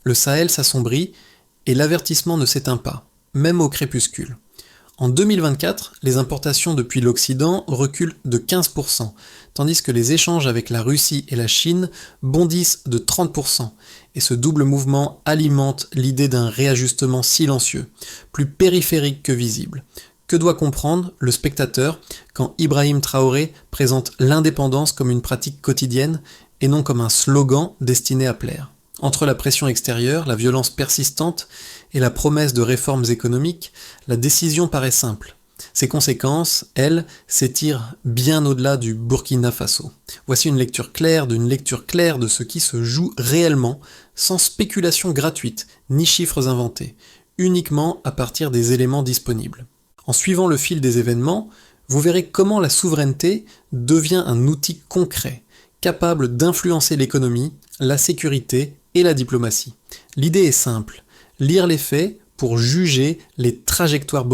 le Sahel s'assombrit et l'avertissement ne s'éteint pas, même au crépuscule. En 2024, les importations depuis l'Occident reculent de 15%, tandis que les échanges avec la Russie et la Chine bondissent de 30%, et ce double mouvement alimente l'idée d'un réajustement silencieux, plus périphérique que visible. Que doit comprendre le spectateur quand Ibrahim Traoré présente l'indépendance comme une pratique quotidienne et non comme un slogan destiné à plaire ? Entre la pression extérieure, la violence persistante et la promesse de réformes économiques, la décision paraît simple. Ses conséquences, elles, s'étirent bien au-delà du Burkina Faso. Voici une lecture claire de ce qui se joue réellement, sans spéculation gratuite, ni chiffres inventés, uniquement à partir des éléments disponibles. En suivant le fil des événements, vous verrez comment la souveraineté devient un outil concret, capable d'influencer l'économie, la sécurité et la diplomatie. L'idée est simple, lire les faits pour juger les trajectoires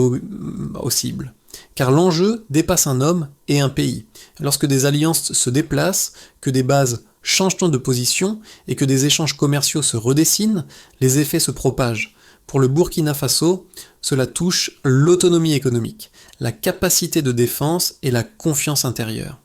possibles. Car l'enjeu dépasse un homme et un pays. Lorsque des alliances se déplacent, que des bases changent de position et que des échanges commerciaux se redessinent, les effets se propagent. Pour le Burkina Faso, cela touche l'autonomie économique, la capacité de défense et la confiance intérieure.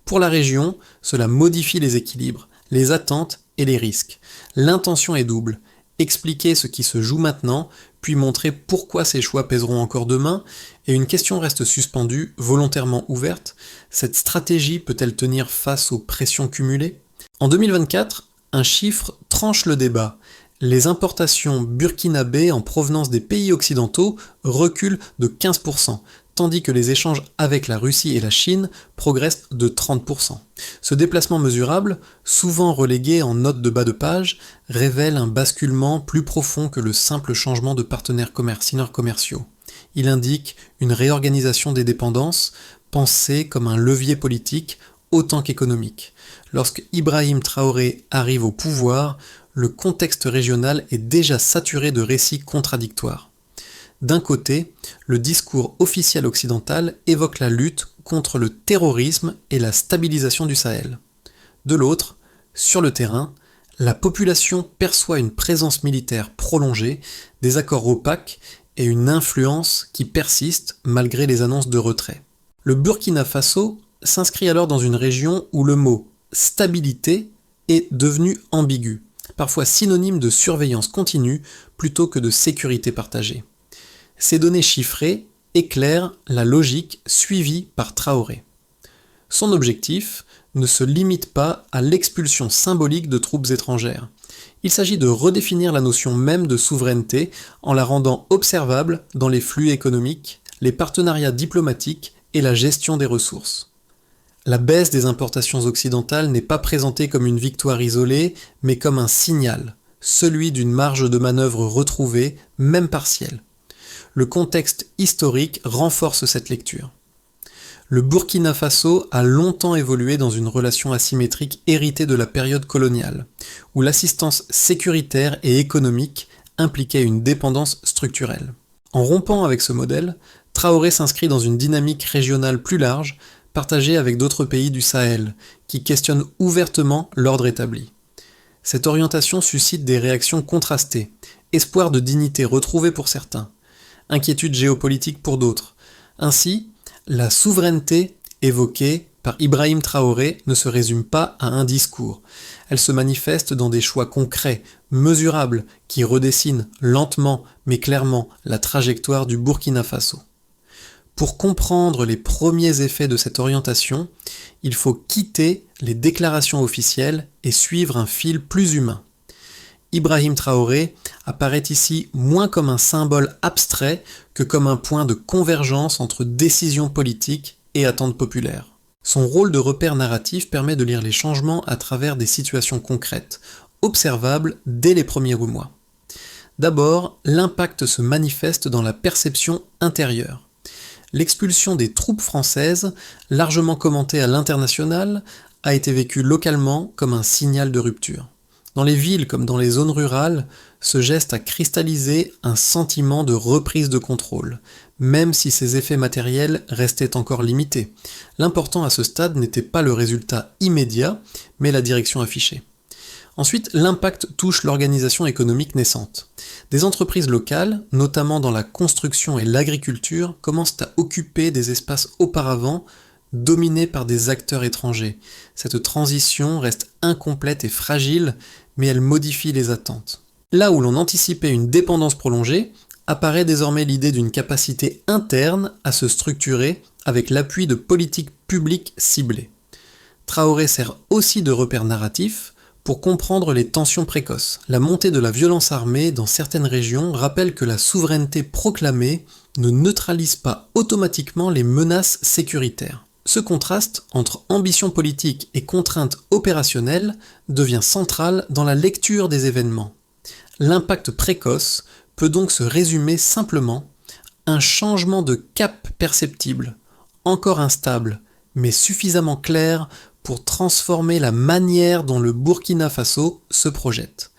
Pour la région, cela modifie les équilibres, les attentes et les risques. L'intention est double, expliquer ce qui se joue maintenant, puis montrer pourquoi ces choix pèseront encore demain, et une question reste suspendue, volontairement ouverte, cette stratégie peut-elle tenir face aux pressions cumulées ? En 2024, un chiffre tranche le débat. Les importations burkinabées en provenance des pays occidentaux reculent de 15%, tandis que les échanges avec la Russie et la Chine progressent de 30%. Ce déplacement mesurable, souvent relégué en note de bas de page, révèle un basculement plus profond que le simple changement de partenaires commerciaux. Il indique une réorganisation des dépendances, pensée comme un levier politique autant qu'économique. Lorsque Ibrahim Traoré arrive au pouvoir, le contexte régional est déjà saturé de récits contradictoires. D'un côté, le discours officiel occidental évoque la lutte contre le terrorisme et la stabilisation du Sahel. De l'autre, sur le terrain, la population perçoit une présence militaire prolongée, des accords opaques et une influence qui persiste malgré les annonces de retrait. Le Burkina Faso s'inscrit alors dans une région où le mot « stabilité » est devenu ambigu, parfois synonyme de surveillance continue plutôt que de sécurité partagée. Ces données chiffrées éclairent la logique suivie par Traoré. Son objectif ne se limite pas à l'expulsion symbolique de troupes étrangères. Il s'agit de redéfinir la notion même de souveraineté en la rendant observable dans les flux économiques, les partenariats diplomatiques et la gestion des ressources. La baisse des importations occidentales n'est pas présentée comme une victoire isolée, mais comme un signal, celui d'une marge de manœuvre retrouvée, même partielle. Le contexte historique renforce cette lecture. Le Burkina Faso a longtemps évolué dans une relation asymétrique héritée de la période coloniale, où l'assistance sécuritaire et économique impliquait une dépendance structurelle. En rompant avec ce modèle, Traoré s'inscrit dans une dynamique régionale plus large, partagée avec d'autres pays du Sahel, qui questionnent ouvertement l'ordre établi. Cette orientation suscite des réactions contrastées, espoir de dignité retrouvé pour certains, inquiétude géopolitique pour d'autres. Ainsi, la souveraineté évoquée par Ibrahim Traoré ne se résume pas à un discours. Elle se manifeste dans des choix concrets, mesurables, qui redessinent lentement mais clairement la trajectoire du Burkina Faso. Pour comprendre les premiers effets de cette orientation, il faut quitter les déclarations officielles et suivre un fil plus humain. Ibrahim Traoré apparaît ici moins comme un symbole abstrait que comme un point de convergence entre décisions politiques et attentes populaires. Son rôle de repère narratif permet de lire les changements à travers des situations concrètes, observables dès les premiers mois. D'abord, l'impact se manifeste dans la perception intérieure. L'expulsion des troupes françaises, largement commentée à l'international, a été vécue localement comme un signal de rupture. Dans les villes comme dans les zones rurales, ce geste a cristallisé un sentiment de reprise de contrôle, même si ses effets matériels restaient encore limités. L'important à ce stade n'était pas le résultat immédiat, mais la direction affichée. Ensuite, l'impact touche l'organisation économique naissante. Des entreprises locales, notamment dans la construction et l'agriculture, commencent à occuper des espaces auparavant dominés par des acteurs étrangers. Cette transition reste incomplète et fragile, mais elle modifie les attentes. Là où l'on anticipait une dépendance prolongée, apparaît désormais l'idée d'une capacité interne à se structurer avec l'appui de politiques publiques ciblées. Traoré sert aussi de repère narratif pour comprendre les tensions précoces. La montée de la violence armée dans certaines régions rappelle que la souveraineté proclamée ne neutralise pas automatiquement les menaces sécuritaires. Ce contraste entre ambition politique et contraintes opérationnelles devient central dans la lecture des événements. L'impact précoce peut donc se résumer simplement un changement de cap perceptible, encore instable, mais suffisamment clair pour transformer la manière dont le Burkina Faso se projette.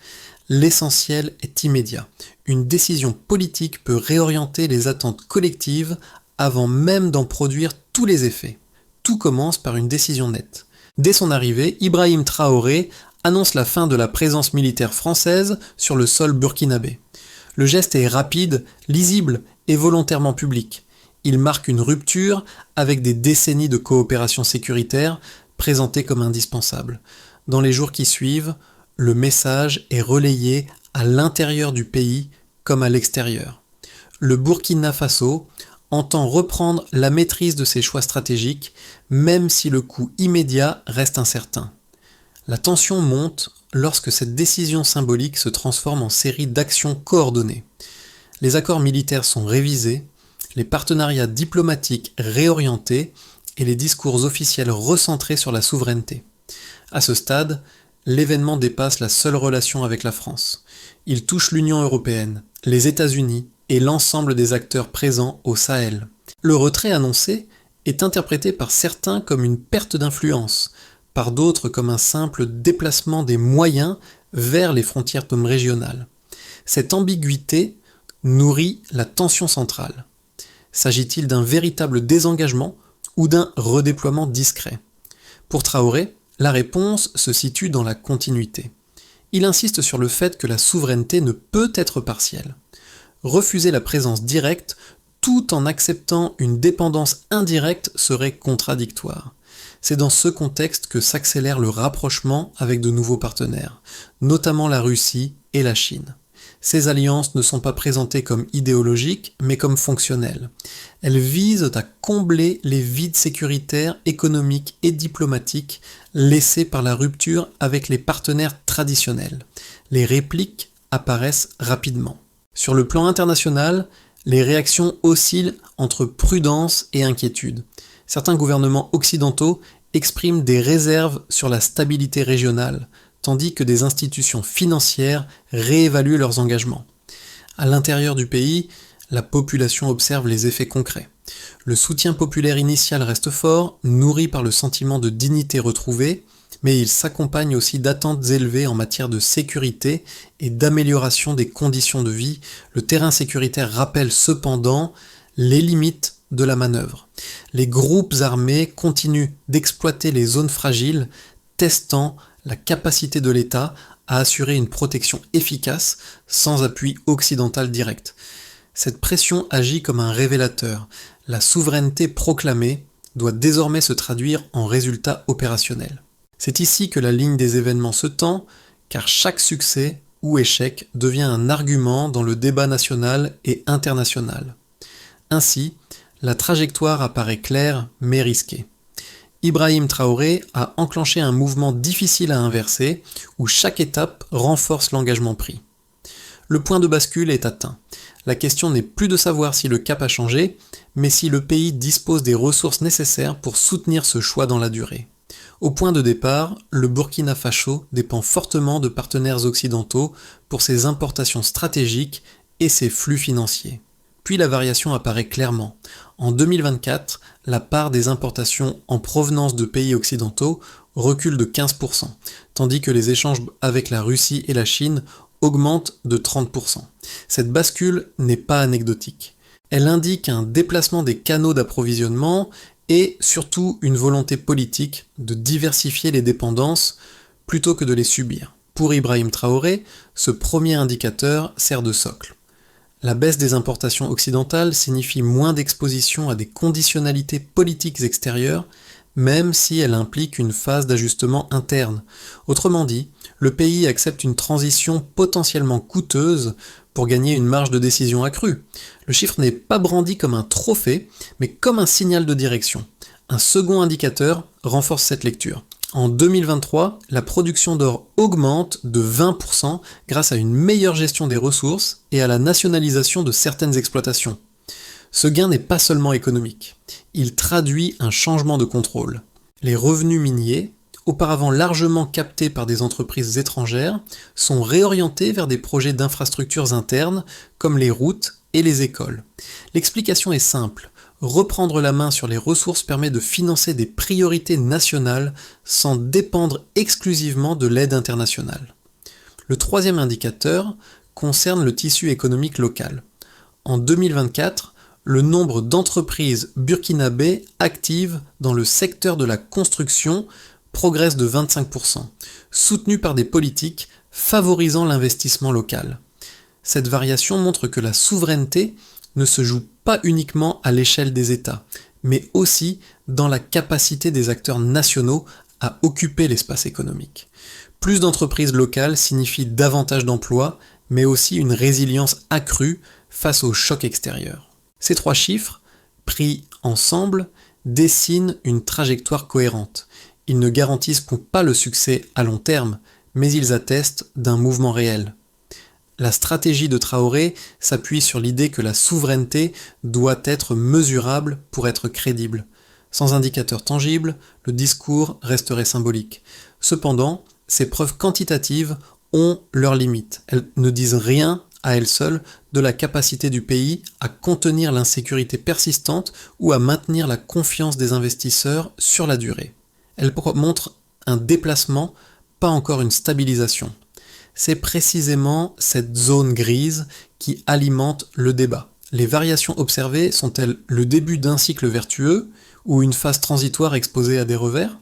L'essentiel est immédiat. Une décision politique peut réorienter les attentes collectives avant même d'en produire tous les effets. Tout commence par une décision nette. Dès son arrivée, Ibrahim Traoré annonce la fin de la présence militaire française sur le sol burkinabé. Le geste est rapide, lisible et volontairement public. Il marque une rupture avec des décennies de coopération sécuritaire présentées comme indispensables. Dans les jours qui suivent, le message est relayé à l'intérieur du pays comme à l'extérieur. Le Burkina Faso entend reprendre la maîtrise de ses choix stratégiques, même si le coût immédiat reste incertain. La tension monte lorsque cette décision symbolique se transforme en série d'actions coordonnées. Les accords militaires sont révisés, les partenariats diplomatiques réorientés et les discours officiels recentrés sur la souveraineté. À ce stade, l'événement dépasse la seule relation avec la France. Il touche l'Union européenne, les États-Unis et l'ensemble des acteurs présents au Sahel. Le retrait annoncé est interprété par certains comme une perte d'influence, par d'autres comme un simple déplacement des moyens vers les frontières régionales. Cette ambiguïté nourrit la tension centrale. S'agit-il d'un véritable désengagement ou d'un redéploiement discret? Pour Traoré, la réponse se situe dans la continuité. Il insiste sur le fait que la souveraineté ne peut être partielle. Refuser la présence directe tout en acceptant une dépendance indirecte serait contradictoire. C'est dans ce contexte que s'accélère le rapprochement avec de nouveaux partenaires, notamment la Russie et la Chine. Ces alliances ne sont pas présentées comme idéologiques, mais comme fonctionnelles. Elles visent à combler les vides sécuritaires, économiques et diplomatiques laissés par la rupture avec les partenaires traditionnels. Les répliques apparaissent rapidement. Sur le plan international, les réactions oscillent entre prudence et inquiétude. Certains gouvernements occidentaux expriment des réserves sur la stabilité régionale, tandis que des institutions financières réévaluent leurs engagements. À l'intérieur du pays, la population observe les effets concrets. Le soutien populaire initial reste fort, nourri par le sentiment de dignité retrouvée, mais il s'accompagne aussi d'attentes élevées en matière de sécurité et d'amélioration des conditions de vie. Le terrain sécuritaire rappelle cependant les limites de la manœuvre. Les groupes armés continuent d'exploiter les zones fragiles, testant la capacité de l'État à assurer une protection efficace sans appui occidental direct. Cette pression agit comme un révélateur. La souveraineté proclamée doit désormais se traduire en résultats opérationnels. C'est ici que la ligne des événements se tend, car chaque succès ou échec devient un argument dans le débat national et international. Ainsi, la trajectoire apparaît claire mais risquée. Ibrahim Traoré a enclenché un mouvement difficile à inverser, où chaque étape renforce l'engagement pris. Le point de bascule est atteint. La question n'est plus de savoir si le cap a changé, mais si le pays dispose des ressources nécessaires pour soutenir ce choix dans la durée. Au point de départ, le Burkina Faso dépend fortement de partenaires occidentaux pour ses importations stratégiques et ses flux financiers. Puis la variation apparaît clairement. En 2024, la part des importations en provenance de pays occidentaux recule de 15%, tandis que les échanges avec la Russie et la Chine augmentent de 30%. Cette bascule n'est pas anecdotique. Elle indique un déplacement des canaux d'approvisionnement et surtout une volonté politique de diversifier les dépendances plutôt que de les subir. Pour Ibrahim Traoré, ce premier indicateur sert de socle. La baisse des importations occidentales signifie moins d'exposition à des conditionnalités politiques extérieures, même si elle implique une phase d'ajustement interne. Autrement dit, le pays accepte une transition potentiellement coûteuse pour gagner une marge de décision accrue. Le chiffre n'est pas brandi comme un trophée, mais comme un signal de direction. Un second indicateur renforce cette lecture. En 2023, la production d'or augmente de 20% grâce à une meilleure gestion des ressources et à la nationalisation de certaines exploitations. Ce gain n'est pas seulement économique, il traduit un changement de contrôle. Les revenus miniers, auparavant largement captés par des entreprises étrangères, sont réorientés vers des projets d'infrastructures internes comme les routes et les écoles. L'explication est simple. Reprendre la main sur les ressources permet de financer des priorités nationales sans dépendre exclusivement de l'aide internationale. Le troisième indicateur concerne le tissu économique local. En 2024, le nombre d'entreprises burkinabées actives dans le secteur de la construction progresse de 25%, soutenu par des politiques favorisant l'investissement local. Cette variation montre que la souveraineté ne se joue pas uniquement à l'échelle des États, mais aussi dans la capacité des acteurs nationaux à occuper l'espace économique. Plus d'entreprises locales signifie davantage d'emplois, mais aussi une résilience accrue face aux chocs extérieurs. Ces trois chiffres, pris ensemble, dessinent une trajectoire cohérente. Ils ne garantissent pas le succès à long terme, mais ils attestent d'un mouvement réel. La stratégie de Traoré s'appuie sur l'idée que la souveraineté doit être mesurable pour être crédible. Sans indicateur tangible, le discours resterait symbolique. Cependant, ces preuves quantitatives ont leurs limites. Elles ne disent rien à elles seules de la capacité du pays à contenir l'insécurité persistante ou à maintenir la confiance des investisseurs sur la durée. Elles montrent un déplacement, pas encore une stabilisation. C'est précisément cette zone grise qui alimente le débat. Les variations observées sont-elles le début d'un cycle vertueux ou une phase transitoire exposée à des revers ?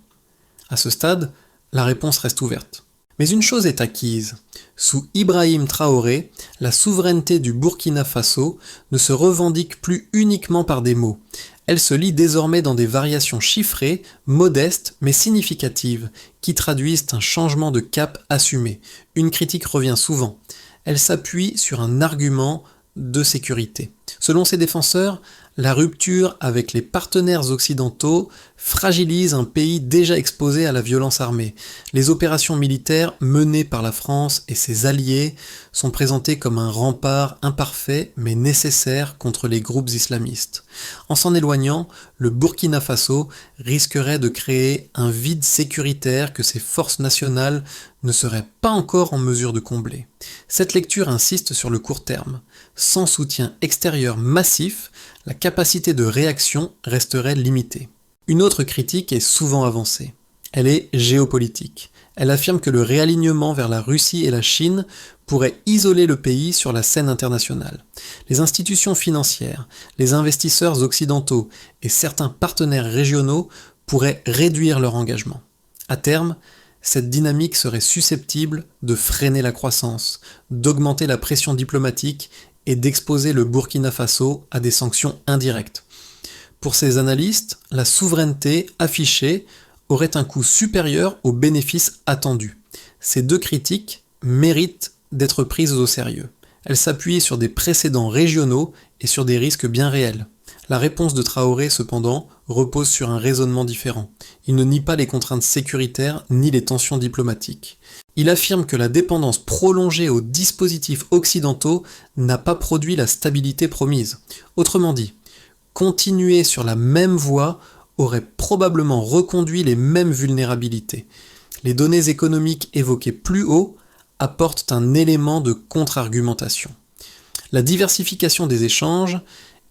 À ce stade, la réponse reste ouverte. Mais une chose est acquise. Sous Ibrahim Traoré, la souveraineté du Burkina Faso ne se revendique plus uniquement par des mots. Elle se lit désormais dans des variations chiffrées, modestes mais significatives, qui traduisent un changement de cap assumé. Une critique revient souvent. Elle s'appuie sur un argument de sécurité. Selon ses défenseurs, la rupture avec les partenaires occidentaux fragilise un pays déjà exposé à la violence armée. Les opérations militaires menées par la France et ses alliés sont présentées comme un rempart imparfait mais nécessaire contre les groupes islamistes. En s'en éloignant, le Burkina Faso risquerait de créer un vide sécuritaire que ses forces nationales ne seraient pas encore en mesure de combler. Cette lecture insiste sur le court terme. Sans soutien extérieur massif, la capacité de réaction resterait limitée. Une autre critique est souvent avancée. Elle est géopolitique. Elle affirme que le réalignement vers la Russie et la Chine pourrait isoler le pays sur la scène internationale. Les institutions financières, les investisseurs occidentaux et certains partenaires régionaux pourraient réduire leur engagement. À terme, cette dynamique serait susceptible de freiner la croissance, d'augmenter la pression diplomatique et d'exposer le Burkina Faso à des sanctions indirectes. Pour ces analystes, la souveraineté affichée aurait un coût supérieur aux bénéfices attendus. Ces deux critiques méritent d'être prises au sérieux. Elles s'appuient sur des précédents régionaux et sur des risques bien réels. La réponse de Traoré, cependant, repose sur un raisonnement différent. Il ne nie pas les contraintes sécuritaires ni les tensions diplomatiques. Il affirme que la dépendance prolongée aux dispositifs occidentaux n'a pas produit la stabilité promise. Autrement dit, continuer sur la même voie aurait probablement reconduit les mêmes vulnérabilités. Les données économiques évoquées plus haut apportent un élément de contre-argumentation. La diversification des échanges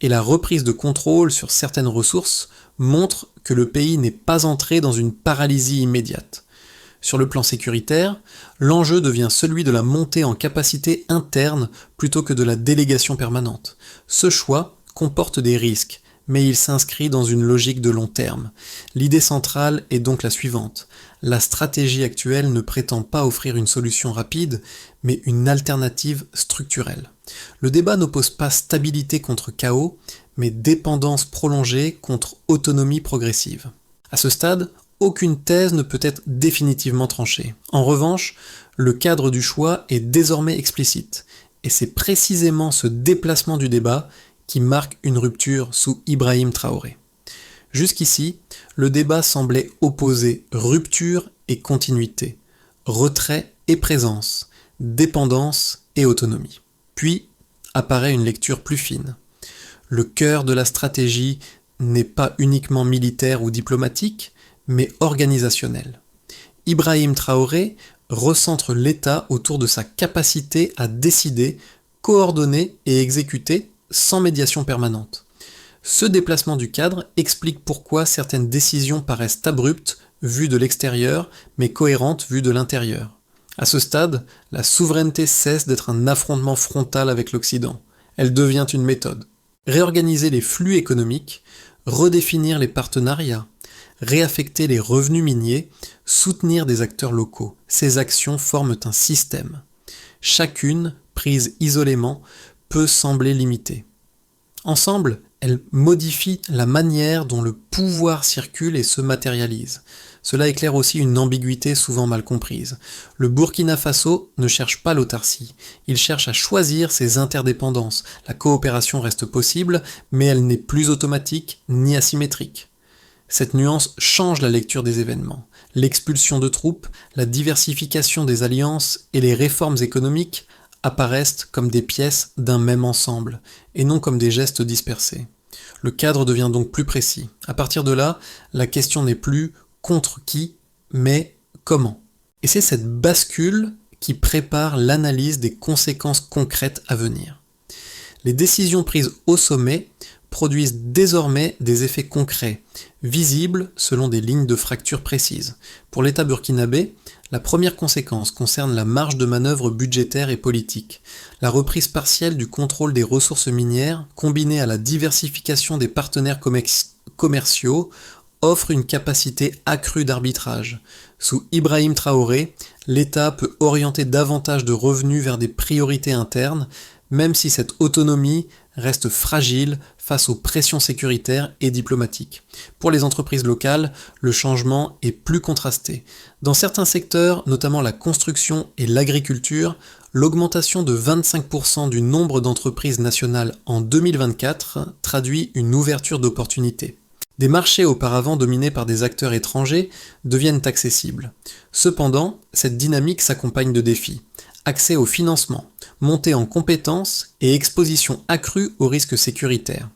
et la reprise de contrôle sur certaines ressources montrent que le pays n'est pas entré dans une paralysie immédiate. Sur le plan sécuritaire, l'enjeu devient celui de la montée en capacité interne plutôt que de la délégation permanente. Ce choix comporte des risques, mais il s'inscrit dans une logique de long terme. L'idée centrale est donc la suivante. La stratégie actuelle ne prétend pas offrir une solution rapide, mais une alternative structurelle. Le débat n'oppose pas stabilité contre chaos, mais dépendance prolongée contre autonomie progressive. À ce stade, aucune thèse ne peut être définitivement tranchée. En revanche, le cadre du choix est désormais explicite, et c'est précisément ce déplacement du débat qui marque une rupture sous Ibrahim Traoré. Jusqu'ici, le débat semblait opposer rupture et continuité, retrait et présence, dépendance et autonomie. Puis apparaît une lecture plus fine. Le cœur de la stratégie n'est pas uniquement militaire ou diplomatique, mais organisationnel. Ibrahim Traoré recentre l'État autour de sa capacité à décider, coordonner et exécuter sans médiation permanente. Ce déplacement du cadre explique pourquoi certaines décisions paraissent abruptes vues de l'extérieur, mais cohérentes vues de l'intérieur. À ce stade, la souveraineté cesse d'être un affrontement frontal avec l'Occident. Elle devient une méthode. Réorganiser les flux économiques, redéfinir les partenariats, réaffecter les revenus miniers, soutenir des acteurs locaux. Ces actions forment un système. Chacune, prise isolément, peut sembler limitée. Ensemble, elles modifient la manière dont le pouvoir circule et se matérialise. Cela éclaire aussi une ambiguïté souvent mal comprise. Le Burkina Faso ne cherche pas l'autarcie, il cherche à choisir ses interdépendances. La coopération reste possible, mais elle n'est plus automatique ni asymétrique. Cette nuance change la lecture des événements. L'expulsion de troupes, la diversification des alliances et les réformes économiques apparaissent comme des pièces d'un même ensemble, et non comme des gestes dispersés. Le cadre devient donc plus précis. À partir de là, la question n'est plus contre qui, mais comment. Et c'est cette bascule qui prépare l'analyse des conséquences concrètes à venir. Les décisions prises au sommet produisent désormais des effets concrets, visibles selon des lignes de fracture précises. Pour l'État burkinabé, la première conséquence concerne la marge de manœuvre budgétaire et politique. La reprise partielle du contrôle des ressources minières, combinée à la diversification des partenaires commerciaux, offre une capacité accrue d'arbitrage. Sous Ibrahim Traoré, l'État peut orienter davantage de revenus vers des priorités internes, même si cette autonomie reste fragile face aux pressions sécuritaires et diplomatiques. Pour les entreprises locales, le changement est plus contrasté. Dans certains secteurs, notamment la construction et l'agriculture, l'augmentation de 25% du nombre d'entreprises nationales en 2024 traduit une ouverture d'opportunités. Des marchés auparavant dominés par des acteurs étrangers deviennent accessibles. Cependant, cette dynamique s'accompagne de défis. Accès au financement, montée en compétences et exposition accrue aux risques sécuritaires.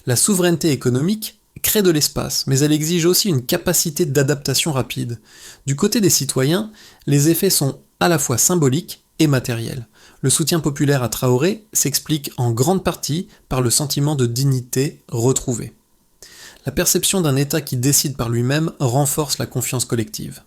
La souveraineté économique crée de l'espace, mais elle exige aussi une capacité d'adaptation rapide. Du côté des citoyens, les effets sont à la fois symboliques et matériels. Le soutien populaire à Traoré s'explique en grande partie par le sentiment de dignité retrouvé. La perception d'un État qui décide par lui-même renforce la confiance collective.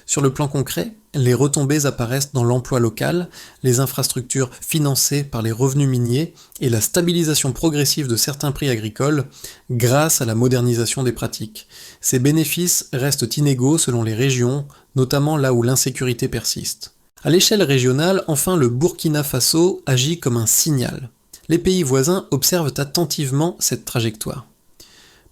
Sur le plan concret, les retombées apparaissent dans l'emploi local, les infrastructures financées par les revenus miniers et la stabilisation progressive de certains prix agricoles grâce à la modernisation des pratiques. Ces bénéfices restent inégaux selon les régions, notamment là où l'insécurité persiste. À l'échelle régionale, enfin, le Burkina Faso agit comme un signal. Les pays voisins observent attentivement cette trajectoire.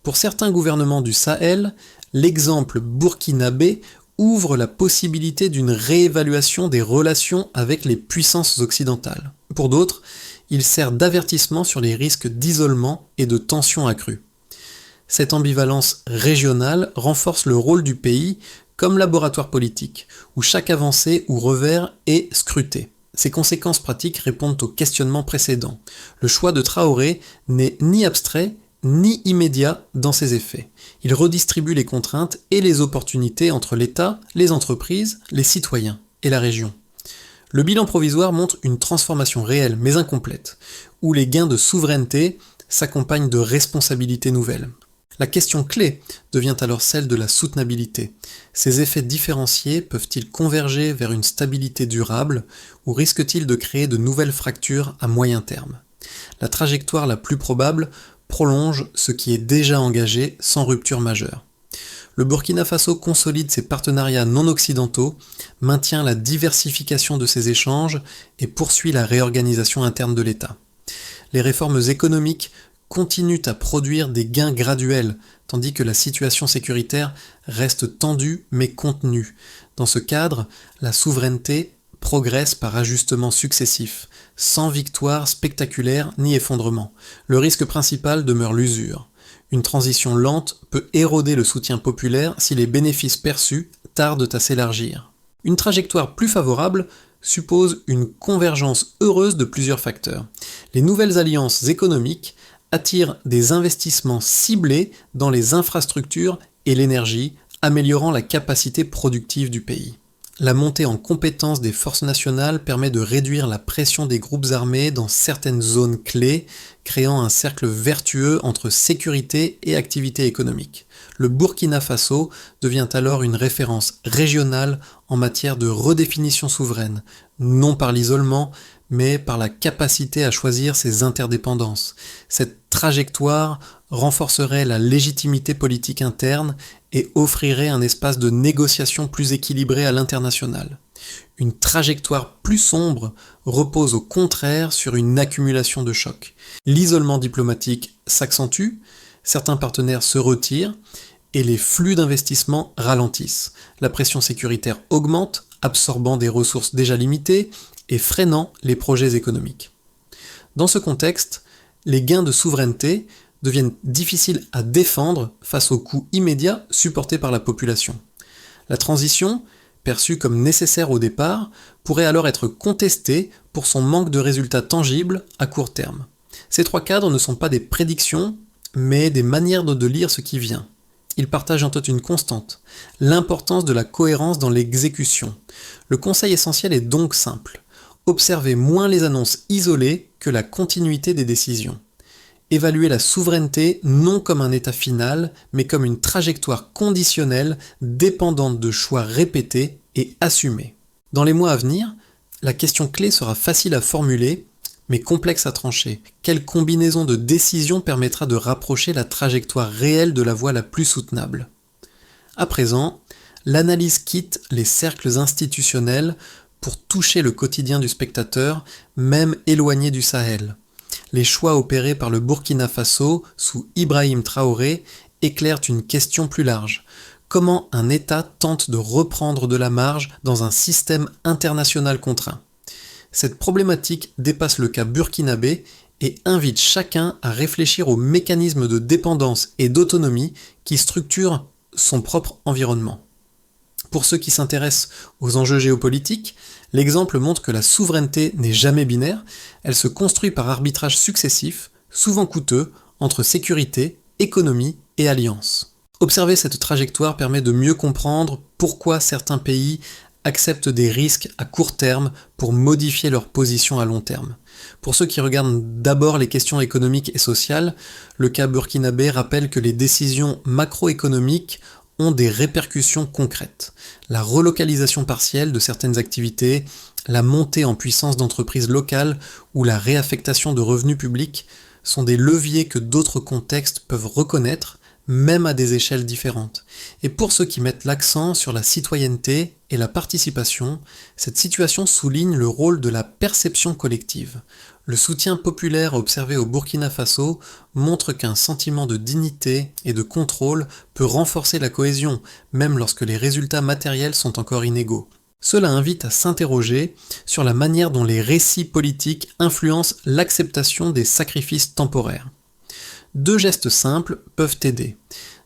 Pour certains gouvernements du Sahel, l'exemple burkinabé ouvre la possibilité d'une réévaluation des relations avec les puissances occidentales. Pour d'autres, il sert d'avertissement sur les risques d'isolement et de tensions accrues. Cette ambivalence régionale renforce le rôle du pays comme laboratoire politique, où chaque avancée ou revers est scruté. Ces conséquences pratiques répondent aux questionnements précédents. Le choix de Traoré n'est ni abstrait, ni immédiat dans ses effets. Il redistribue les contraintes et les opportunités entre l'État, les entreprises, les citoyens et la région. Le bilan provisoire montre une transformation réelle mais incomplète, où les gains de souveraineté s'accompagnent de responsabilités nouvelles. La question clé devient alors celle de la soutenabilité. Ces effets différenciés peuvent-ils converger vers une stabilité durable ou risquent-ils de créer de nouvelles fractures à moyen terme ? La trajectoire la plus probable prolonge ce qui est déjà engagé sans rupture majeure. Le Burkina Faso consolide ses partenariats non occidentaux, maintient la diversification de ses échanges et poursuit la réorganisation interne de l'État. Les réformes économiques continuent à produire des gains graduels, tandis que la situation sécuritaire reste tendue mais contenue. Dans ce cadre, la souveraineté progresse par ajustements successifs, sans victoire spectaculaire ni effondrement. Le risque principal demeure l'usure. Une transition lente peut éroder le soutien populaire si les bénéfices perçus tardent à s'élargir. Une trajectoire plus favorable suppose une convergence heureuse de plusieurs facteurs. Les nouvelles alliances économiques attirent des investissements ciblés dans les infrastructures et l'énergie, améliorant la capacité productive du pays. La montée en compétence des forces nationales permet de réduire la pression des groupes armés dans certaines zones clés, créant un cercle vertueux entre sécurité et activité économique. Le Burkina Faso devient alors une référence régionale en matière de redéfinition souveraine, non par l'isolement, mais par la capacité à choisir ses interdépendances. Cette trajectoire renforcerait la légitimité politique interne et offrirait un espace de négociation plus équilibré à l'international. Une trajectoire plus sombre repose au contraire sur une accumulation de chocs. L'isolement diplomatique s'accentue, certains partenaires se retirent et les flux d'investissement ralentissent. La pression sécuritaire augmente, absorbant des ressources déjà limitées et freinant les projets économiques. Dans ce contexte, les gains de souveraineté deviennent difficiles à défendre face aux coûts immédiats supportés par la population. La transition, perçue comme nécessaire au départ, pourrait alors être contestée pour son manque de résultats tangibles à court terme. Ces trois cadres ne sont pas des prédictions, mais des manières de lire ce qui vient. Ils partagent en toute une constante, l'importance de la cohérence dans l'exécution. Le conseil essentiel est donc simple. Observez moins les annonces isolées que la continuité des décisions. Évaluer la souveraineté non comme un état final, mais comme une trajectoire conditionnelle dépendante de choix répétés et assumés. Dans les mois à venir, la question clé sera facile à formuler, mais complexe à trancher. Quelle combinaison de décisions permettra de rapprocher la trajectoire réelle de la voie la plus soutenable ? À présent, l'analyse quitte les cercles institutionnels pour toucher le quotidien du spectateur, même éloigné du Sahel. Les choix opérés par le Burkina Faso sous Ibrahim Traoré éclairent une question plus large. Comment un État tente de reprendre de la marge dans un système international contraint ? Cette problématique dépasse le cas burkinabé et invite chacun à réfléchir aux mécanismes de dépendance et d'autonomie qui structurent son propre environnement. Pour ceux qui s'intéressent aux enjeux géopolitiques, l'exemple montre que la souveraineté n'est jamais binaire, elle se construit par arbitrage successif, souvent coûteux, entre sécurité, économie et alliance. Observer cette trajectoire permet de mieux comprendre pourquoi certains pays acceptent des risques à court terme pour modifier leur position à long terme. Pour ceux qui regardent d'abord les questions économiques et sociales, le cas burkinabé rappelle que les décisions macroéconomiques ont des répercussions concrètes. La relocalisation partielle de certaines activités, la montée en puissance d'entreprises locales ou la réaffectation de revenus publics sont des leviers que d'autres contextes peuvent reconnaître, même à des échelles différentes. Et pour ceux qui mettent l'accent sur la citoyenneté et la participation, cette situation souligne le rôle de la perception collective. Le soutien populaire observé au Burkina Faso montre qu'un sentiment de dignité et de contrôle peut renforcer la cohésion, même lorsque les résultats matériels sont encore inégaux. Cela invite à s'interroger sur la manière dont les récits politiques influencent l'acceptation des sacrifices temporaires. Deux gestes simples peuvent aider.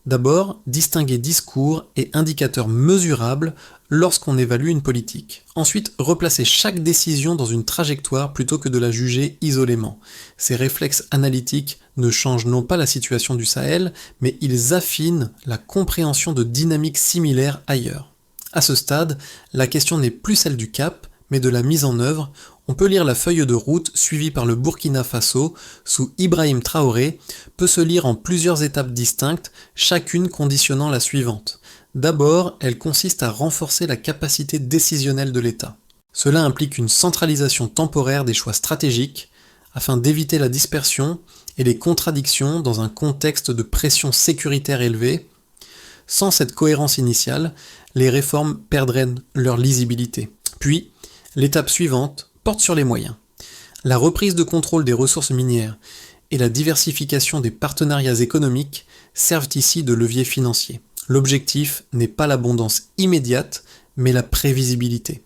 D'abord, distinguer discours et indicateurs mesurables lorsqu'on évalue une politique. Ensuite, replacer chaque décision dans une trajectoire plutôt que de la juger isolément. Ces réflexes analytiques ne changent non pas la situation du Sahel, mais ils affinent la compréhension de dynamiques similaires ailleurs. À ce stade, la question n'est plus celle du cap, mais de la mise en œuvre. On peut lire la feuille de route suivie par le Burkina Faso sous Ibrahim Traoré, peut se lire en plusieurs étapes distinctes, chacune conditionnant la suivante. D'abord, elle consiste à renforcer la capacité décisionnelle de l'État. Cela implique une centralisation temporaire des choix stratégiques, afin d'éviter la dispersion et les contradictions dans un contexte de pression sécuritaire élevée. Sans cette cohérence initiale, les réformes perdraient leur lisibilité. Puis, l'étape suivante porte sur les moyens. La reprise de contrôle des ressources minières et la diversification des partenariats économiques servent ici de levier financier. L'objectif n'est pas l'abondance immédiate, mais la prévisibilité.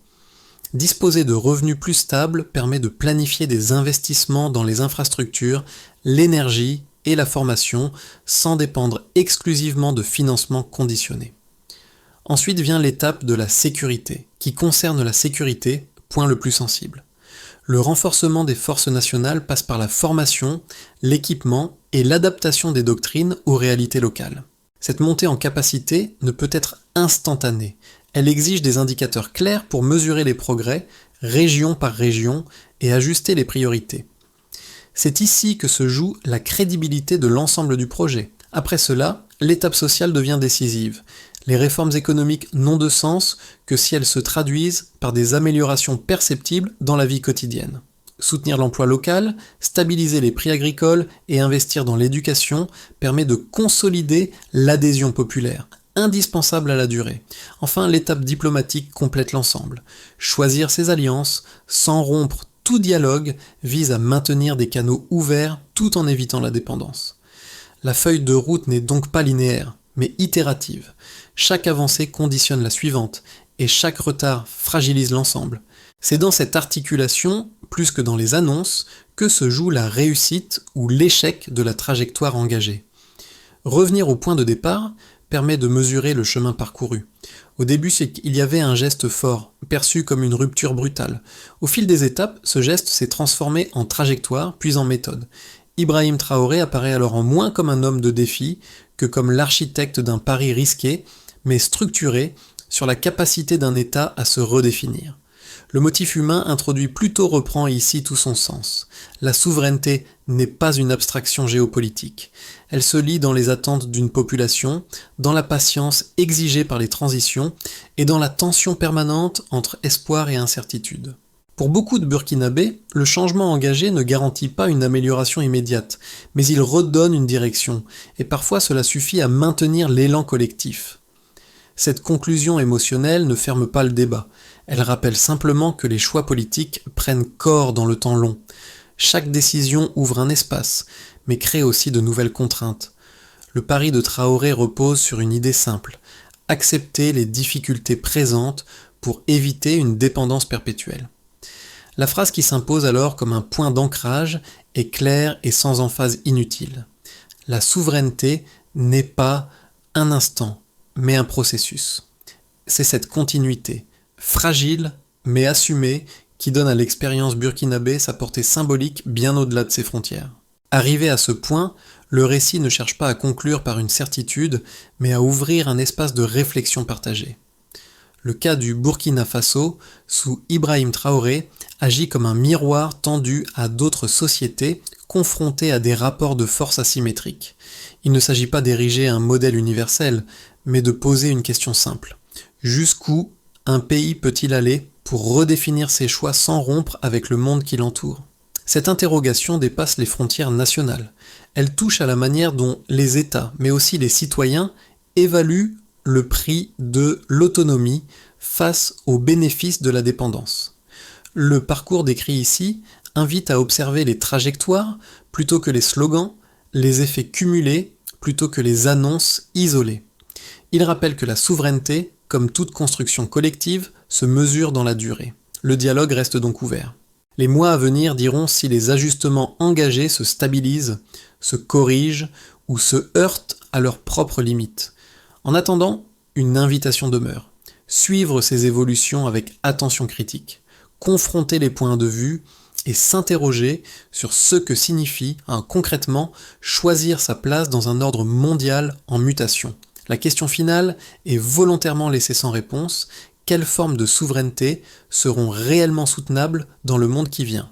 Disposer de revenus plus stables permet de planifier des investissements dans les infrastructures, l'énergie et la formation sans dépendre exclusivement de financements conditionnés. Ensuite vient l'étape de la sécurité, qui concerne la sécurité, point le plus sensible. Le renforcement des forces nationales passe par la formation, l'équipement et l'adaptation des doctrines aux réalités locales. Cette montée en capacité ne peut être instantanée. Elle exige des indicateurs clairs pour mesurer les progrès, région par région, et ajuster les priorités. C'est ici que se joue la crédibilité de l'ensemble du projet. Après cela, l'étape sociale devient décisive. Les réformes économiques n'ont de sens que si elles se traduisent par des améliorations perceptibles dans la vie quotidienne. Soutenir l'emploi local, stabiliser les prix agricoles et investir dans l'éducation permet de consolider l'adhésion populaire, indispensable à la durée. Enfin, l'étape diplomatique complète l'ensemble. Choisir ses alliances, sans rompre tout dialogue, vise à maintenir des canaux ouverts tout en évitant la dépendance. La feuille de route n'est donc pas linéaire, mais itérative. Chaque avancée conditionne la suivante, et chaque retard fragilise l'ensemble. C'est dans cette articulation, plus que dans les annonces, que se joue la réussite ou l'échec de la trajectoire engagée. Revenir au point de départ permet de mesurer le chemin parcouru. Au début, il y avait un geste fort, perçu comme une rupture brutale. Au fil des étapes, ce geste s'est transformé en trajectoire, puis en méthode. Ibrahim Traoré apparaît alors en moins comme un homme de défi que comme l'architecte d'un pari risqué, mais structuré sur la capacité d'un État à se redéfinir. Le motif humain introduit plutôt reprend ici tout son sens. La souveraineté n'est pas une abstraction géopolitique. Elle se lie dans les attentes d'une population, dans la patience exigée par les transitions et dans la tension permanente entre espoir et incertitude. Pour beaucoup de Burkinabés, le changement engagé ne garantit pas une amélioration immédiate, mais il redonne une direction, et parfois cela suffit à maintenir l'élan collectif. Cette conclusion émotionnelle ne ferme pas le débat. Elle rappelle simplement que les choix politiques prennent corps dans le temps long. Chaque décision ouvre un espace, mais crée aussi de nouvelles contraintes. Le pari de Traoré repose sur une idée simple: accepter les difficultés présentes pour éviter une dépendance perpétuelle. La phrase qui s'impose alors comme un point d'ancrage est claire et sans emphase inutile. La souveraineté n'est pas un instant, mais un processus. C'est cette continuité, fragile mais assumée, qui donne à l'expérience burkinabé sa portée symbolique bien au-delà de ses frontières. Arrivé à ce point, le récit ne cherche pas à conclure par une certitude, mais à ouvrir un espace de réflexion partagée. Le cas du Burkina Faso, sous Ibrahim Traoré, agit comme un miroir tendu à d'autres sociétés confrontées à des rapports de force asymétriques. Il ne s'agit pas d'ériger un modèle universel, mais de poser une question simple. Jusqu'où un pays peut-il aller pour redéfinir ses choix sans rompre avec le monde qui l'entoure ? Cette interrogation dépasse les frontières nationales. Elle touche à la manière dont les États, mais aussi les citoyens, évaluent le prix de l'autonomie face aux bénéfices de la dépendance. Le parcours décrit ici invite à observer les trajectoires plutôt que les slogans, les effets cumulés plutôt que les annonces isolées. Il rappelle que la souveraineté, comme toute construction collective, se mesure dans la durée. Le dialogue reste donc ouvert. Les mois à venir diront si les ajustements engagés se stabilisent, se corrigent ou se heurtent à leurs propres limites. En attendant, une invitation demeure. Suivre ces évolutions avec attention critique, confronter les points de vue et s'interroger sur ce que signifie, concrètement, choisir sa place dans un ordre mondial en mutation. La question finale est volontairement laissée sans réponse. Quelles formes de souveraineté seront réellement soutenables dans le monde qui vient ?